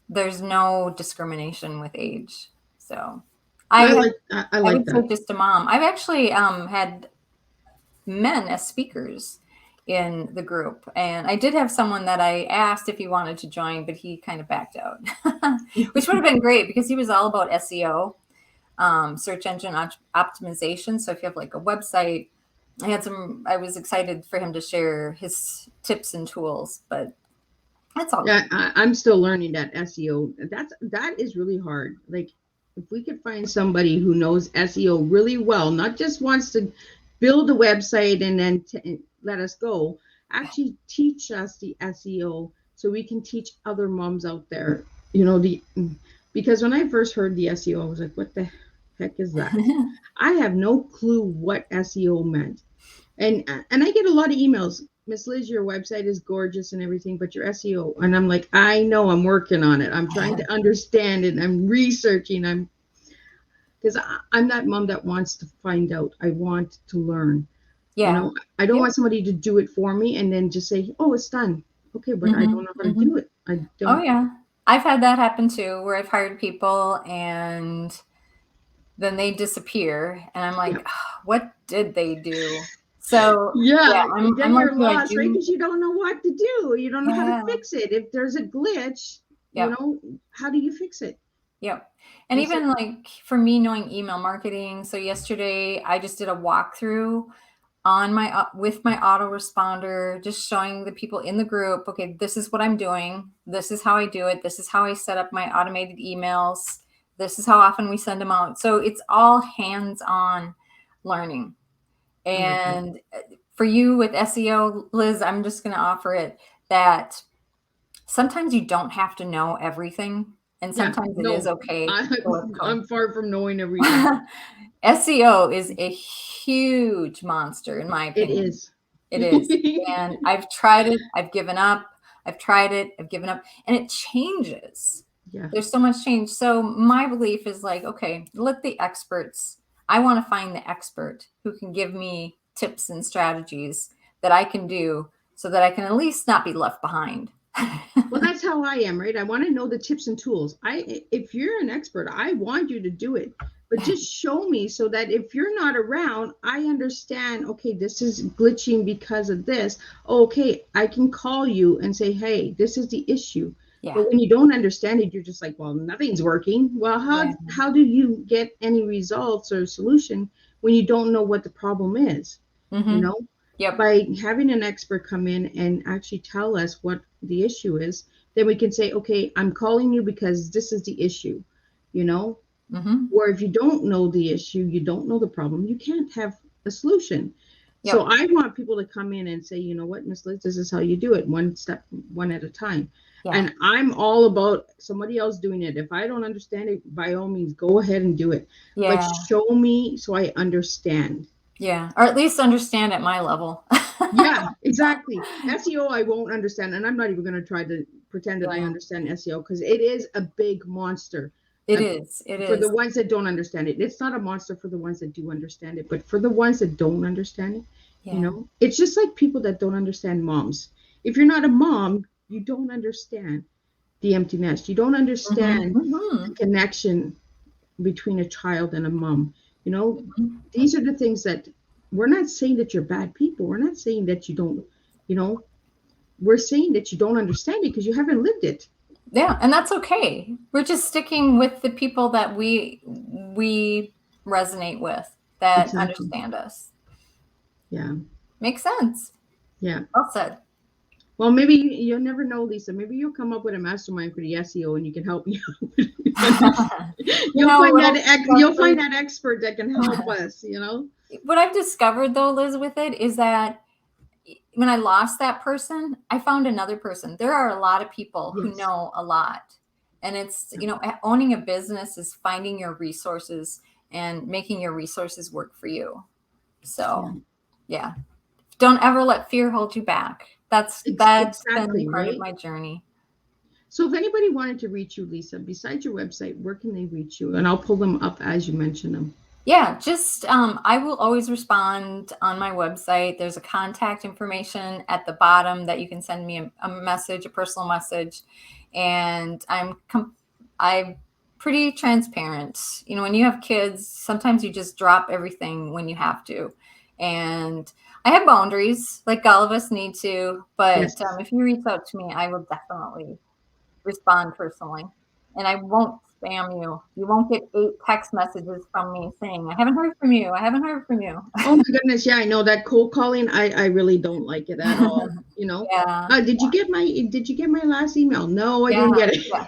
there's no discrimination with age. So I would say just a mom. I've actually had men as speakers in the group. And I did have someone that I asked if he wanted to join, but he kind of backed out, which would have been great, because he was all about SEO, search engine optimization. So if you have a website, I was excited for him to share his tips and tools, but that's all. Yeah, I'm still learning that SEO. That is really hard. If we could find somebody who knows SEO really well, not just wants to build a website and then let us go, actually teach us the SEO so we can teach other moms out there, because when I first heard the SEO, I was like, what the heck is that? I have no clue what SEO meant. And I get a lot of emails. Miss Liz, your website is gorgeous and everything, but your SEO, and I'm like, I know, I'm working on it. I'm trying to understand it. I'm researching. Because I'm that mom that wants to find out. I want to learn. Yeah. You know, I don't Yep. want somebody to do it for me and then just say, oh, it's done. Okay, but I don't know how to do it. I don't. Oh, yeah. I've had that happen too, where I've hired people and then they disappear. And I'm like, "Oh, what did they do?" So, yeah, I'm then like you're you, I lost, right? do. Because you don't know what to do. You don't know how Yeah. to fix it. If there's a glitch, Yeah. you know, how do you fix it? Yep. And And so- even like for me knowing email marketing. So yesterday I just did a walkthrough on my with my autoresponder, just showing the people in the group, okay, this is what I'm doing. This is how I do it. This is how I set up my automated emails. This is how often we send them out. So it's all hands-on learning. And for you with SEO, Liz, I'm just going to offer it that sometimes you don't have to know everything. And sometimes it is okay. I'm far from knowing everything. SEO is a huge monster, in my opinion. It is. And I've tried it. I've given up. I've tried it. I've given up. And it changes. Yeah. There's so much change. So my belief is like, okay, let the experts, I want to find the expert who can give me tips and strategies that I can do so that I can at least not be left behind. Well, that's how I am, right? I want to know the tips and tools. If you're an expert, I want you to do it, but just show me so that if you're not around, I understand, okay, this is glitching because of this. Okay, I can call you and say, hey, this is the issue. Yeah. But when you don't understand it, you're just like, well, nothing's working. Well, how do you get any results or solution when you don't know what the problem is? You know? Yep. By having an expert come in and actually tell us what the issue is, then we can say, okay, I'm calling you because this is the issue, you know? Or if you don't know the issue, you don't know the problem, you can't have a solution. Yep. So I want people to come in and say, you know what, Miss Liz, this is how you do it, one step, one at a time. Yeah. And I'm all about somebody else doing it. If I don't understand it, by all means, go ahead and do it. Yeah. But show me so I understand. Yeah, or at least understand at my level. Yeah, exactly. SEO, I won't understand. And I'm not even going to try to pretend that I understand SEO because it is a big monster. It is. For the ones that don't understand it. It's not a monster for the ones that do understand it. But for the ones that don't understand it, you know, it's just like people that don't understand moms. If you're not a mom, you don't understand the empty nest. You don't understand the connection between a child and a mom. You know, these are the things that we're not saying that you're bad people. We're not saying that you don't, you know, we're saying that you don't understand it because you haven't lived it. Yeah, and that's okay. We're just sticking with the people that we resonate with, that understand us. Yeah. Makes sense. Yeah. Well said. Well, maybe you'll never know, Lisa. Maybe you'll come up with a mastermind for the SEO and you can help me out. You'll find that expert that can help us, you know? What I've discovered, though, Liz, with it is that when I lost that person, I found another person. There are a lot of people who know a lot. And it's, you know, owning a business is finding your resources and making your resources work for you. So, yeah. Don't ever let fear hold you back. That's been part of my journey. So if anybody wanted to reach you, Lisa, besides your website, where can they reach you? And I'll pull them up as you mention them. Yeah, just I will always respond on my website. There's a contact information at the bottom that you can send me a message, a personal message. And I'm pretty transparent. You know, when you have kids, sometimes you just drop everything when you have to. And I have boundaries, like all of us need to. But if you reach out to me, I will definitely respond personally. And I won't spam you. You won't get 8 text messages from me saying, I haven't heard from you. I haven't heard from you. Oh my goodness. Yeah, I know that cold calling. I really don't like it at all. You know, did you get my last email? No, I didn't get it. Yeah.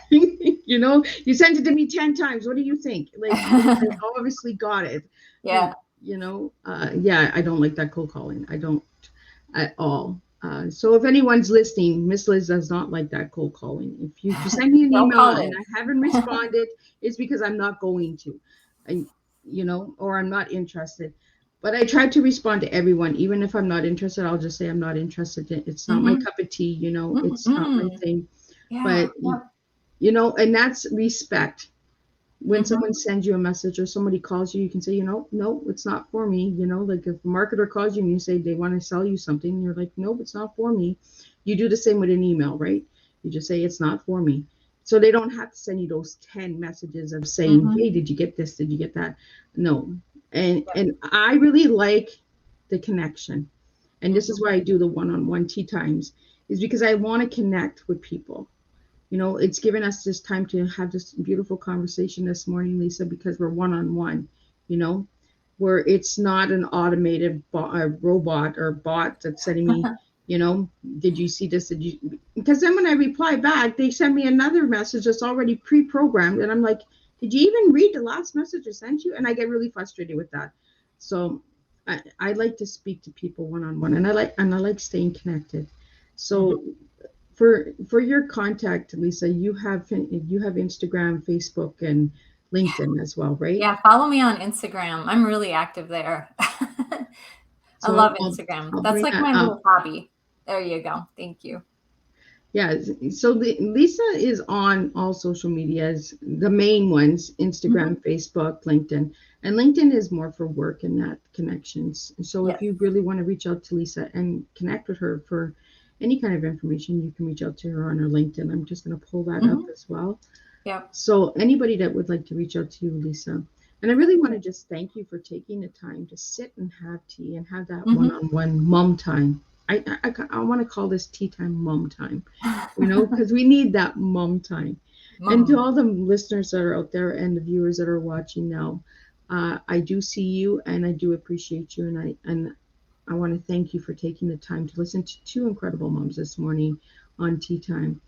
You know, you sent it to me 10 times. What do you think? Like, I obviously got it. Yeah. You know, I don't like that cold calling. I don't at all. So if anyone's listening, Miss Liz does not like that cold calling. If you send me an email and I haven't responded, it's because I'm not going to, you know, or I'm not interested. But I try to respond to everyone, even if I'm not interested. I'll just say I'm not interested. It's not my Mm-hmm. cup of tea, it's not my Mm-hmm. thing. Yeah. But Yep. and that's respect. When Mm-hmm. someone sends you a message or somebody calls you, you can say, no, it's not for me. Like if a marketer calls you and you say they want to sell you something, you're like, no, it's not for me. You do the same with an email, right? You just say it's not for me. So they don't have to send you those 10 messages of saying, Mm-hmm. hey, did you get this? Did you get that? No. And Yep. and I really like the connection. And this is Mm-hmm. why I do the one-on-one tea times, is because I want to connect with people. It's given us this time to have this beautiful conversation this morning, Lisa, because we're one on one, you know, where it's not an automated robot or bot that's sending me, did you see this? Did you? Because then when I reply back, they send me another message that's already pre programmed. And I'm like, did you even read the last message I sent you? And I get really frustrated with that. So I like to speak to people one on one, and I like staying connected. Mm-hmm. So for your contact, Lisa, you have Instagram, Facebook, and LinkedIn as well, right? Yeah, follow me on Instagram. I'm really active there. I So love I'll Instagram. I'll That's bring like that my up. little hobby. There you go. Thank you. Yeah. So Lisa is on all social medias, the main ones: Hmm. Instagram, Facebook, LinkedIn, and LinkedIn is more for work and that connections. So if Yes. you really want to reach out to Lisa and connect with her for any kind of information, you can reach out to her on her LinkedIn. I'm just going to pull that up Hmm. as well. Yep. So anybody that would like to reach out to you, Lisa, and I really want to just thank you for taking the time to sit and have tea and have that Hmm. one-on-one mom time. I want to call this tea time mom time, because we need that mom time. And to Mom. all the listeners that are out there and the viewers that are watching now, I do see you and I do appreciate you, and I want to thank you for taking the time to listen to two incredible moms this morning on Tea Time.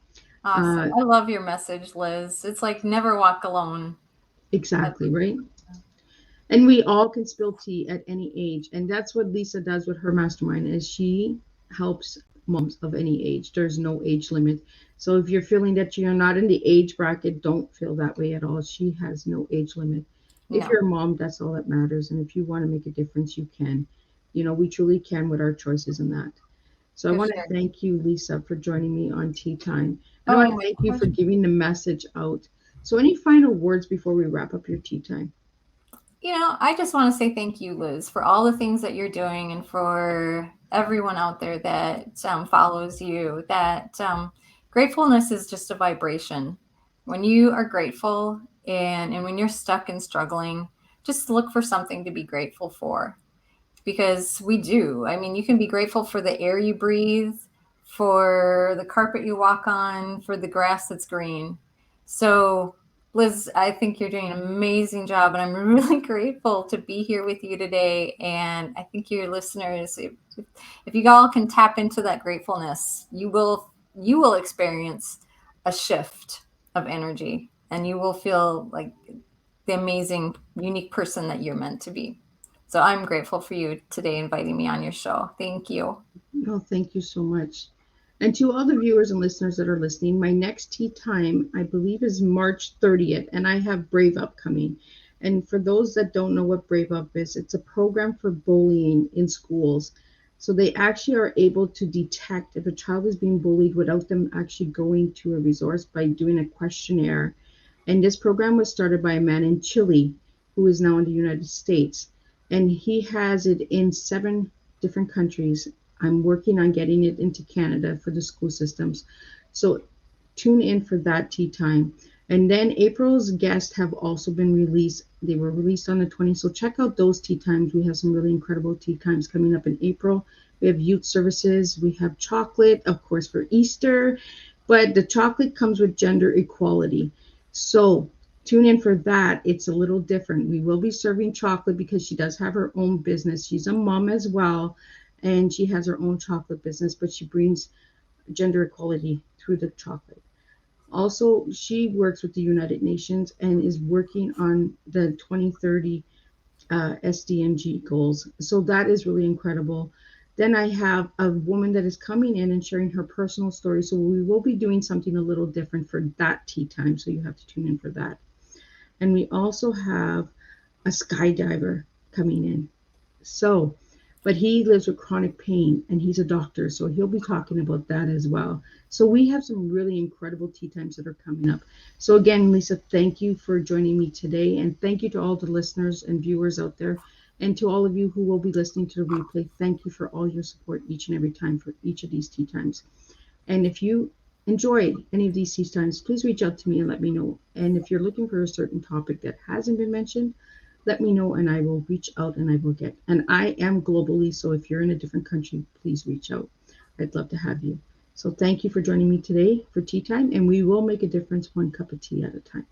Awesome. Uh, I love your message, Liz. It's like never walk alone. I, exactly, right? And we all can spill tea at any age, and that's what Lisa does with her mastermind, is she helps moms of any age. There's no age limit. So if you're feeling that you're not in the age bracket, don't feel that way at all. She has no age limit. If no, you're a mom, that's all that matters, and if you want to make a difference, you can. We truly can with our choices in that. So I for want to sure. thank you, Lisa, for joining me on Tea Time, and I want Oh, to my thank you for pleasure. giving the message out. So any final words before we wrap up your tea time? I just want to say thank you, Liz, for all the things that you're doing and for everyone out there that follows you. That gratefulness is just a vibration. When you are grateful and when you're stuck and struggling, just look for something to be grateful for because we do. I mean, you can be grateful for the air you breathe, for the carpet you walk on, for the grass that's green. So, Liz, I think you're doing an amazing job, and I'm really grateful to be here with you today. And I think your listeners, if you all can tap into that gratefulness, you will experience a shift of energy, and you will feel like the amazing, unique person that you're meant to be. So I'm grateful for you today inviting me on your show. Thank you. No, thank you so much. And to all the viewers and listeners that are listening, my next tea time, I believe, is March 30th, and I have Brave Up coming. And for those that don't know what Brave Up is, it's a program for bullying in schools. So they actually are able to detect if a child is being bullied without them actually going to a resource by doing a questionnaire. And this program was started by a man in Chile who is now in the United States. And he has it in 7 different countries. I'm working on getting it into Canada for the school systems. So tune in for that tea time. And then April's guests have also been released. They were released on the 20th. So check out those tea times. We have some really incredible tea times coming up in April. We have youth services. We have chocolate, of course, for Easter. But the chocolate comes with gender equality. So tune in for that. It's a little different. We will be serving chocolate because she does have her own business. She's a mom as well, and she has her own chocolate business, but she brings gender equality through the chocolate. Also, she works with the United Nations and is working on the 2030 SDMG goals. So that is really incredible. Then I have a woman that is coming in and sharing her personal story. So we will be doing something a little different for that tea time. So you have to tune in for that. And we also have a skydiver coming in. So, but he lives with chronic pain and he's a doctor, so he'll be talking about that as well. So we have some really incredible tea times that are coming up. So again, Lisa, thank you for joining me today, and thank you to all the listeners and viewers out there, and to all of you who will be listening to the replay. Thank you for all your support each and every time for each of these tea times. And if you enjoyed any of these tea times, please reach out to me and let me know. And if you're looking for a certain topic that hasn't been mentioned, let me know and I will reach out and I will get. And I am globally, so if you're in a different country, please reach out. I'd love to have you. So thank you for joining me today for Tea Time, and we will make a difference one cup of tea at a time.